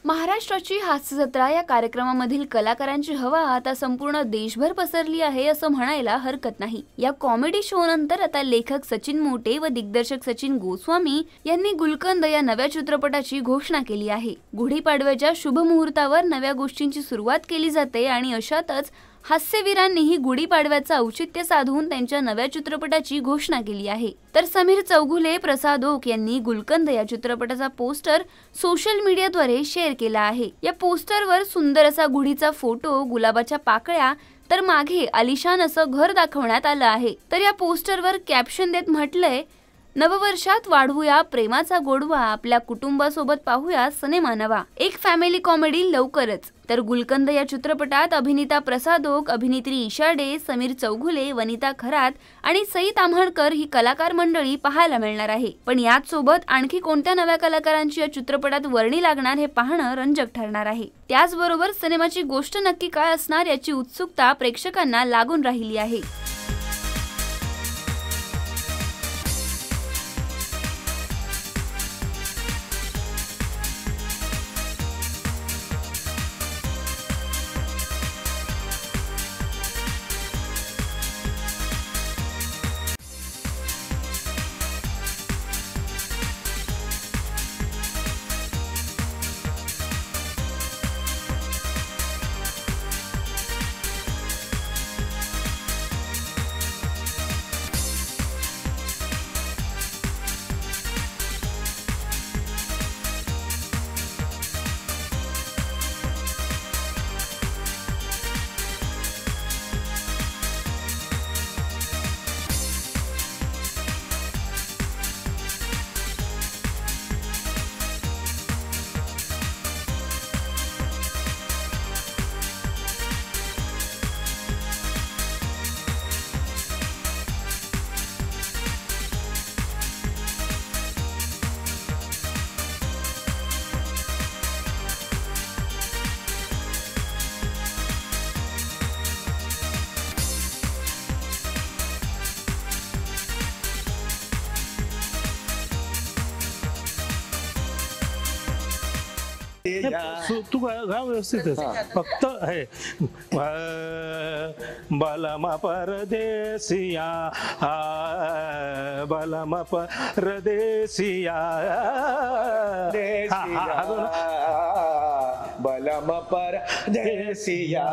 महाराष्ट्राची हास्य जत्रा या कार्यक्रमामधील कलाकारांची हवा आता संपूर्ण देशभर पसरली आहे असं म्हणायला हरकत नाही। या कॉमेडी शो नंतर आता लेखक सचिन मोटे व दिग्दर्शक सचिन गोस्वामी यांनी गुलकंद या नव्या चित्रपटाची घोषणा केली आहे। गुढीपाडव्याच्या शुभ मुहूर्तावर नव्या गोष्टींची सुरुवात केली जाते आणि अशातच हास्यवीरांनीही गुढीपाडव्याचं औचित्य साधून त्यांच्या नव्या चित्रपटाची घोषणा केली आहे। तर समीर चौगुले, प्रसाद ओक यांनी गुलकंद या चित्रपटाचा पोस्टर सोशल मीडियाद्वारे शेअर केला आहे। या पोस्टरवर सुंदर असा गुढीचा फोटो, गुलाबाच्या पाकळ्या तर मागे आलिशान असं घर दाखवण्यात आलं आहे। तर या पोस्टरवर कॅप्शन देत म्हटलंय, नववर्षात वाढवूया प्रेमाचा गोडवा, आपल्या कुटुंबासोबत पाहूया सिनेमा नवा, एक फॅमिली कॉमेडी लवकरच। तर गुलकंद या चित्रपटात अभिनेता प्रसाद ओक, अभिनेत्री ईशा डे, समीर चौगुले, वनिता खरात आणि सई ताम्हणकर ही कलाकार मंडळी पाहायला मिळणार आहे। पण याच सोबत आणखी कोणत्या नव्या कलाकारांची या चित्रपटात वर्णी लागणार हे पाहणं रंजक ठरणार आहे। त्याचबरोबर सिनेमाची गोष्ट नक्की काय असणार याची उत्सुकता प्रेक्षकांना लागून राहिली आहे। तू गाव व्यवस्थित फक्त आहे बालमा परदेसिया, बालमा परदेसिया, बालमा परदेसिया,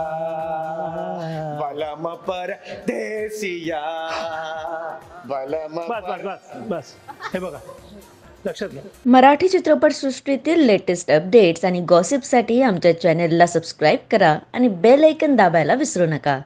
बालमा परदेसिया, बालमा। बस हे बघा, लक्षात घ्या। मराठी चित्रपटसृष्टीतील लेटेस्ट अपडेट्स आणि गॉसिपसाठी आमच्या चॅनेलला सबस्क्राईब करा आणि बेल आयकॉन दाबायला विसरू नका।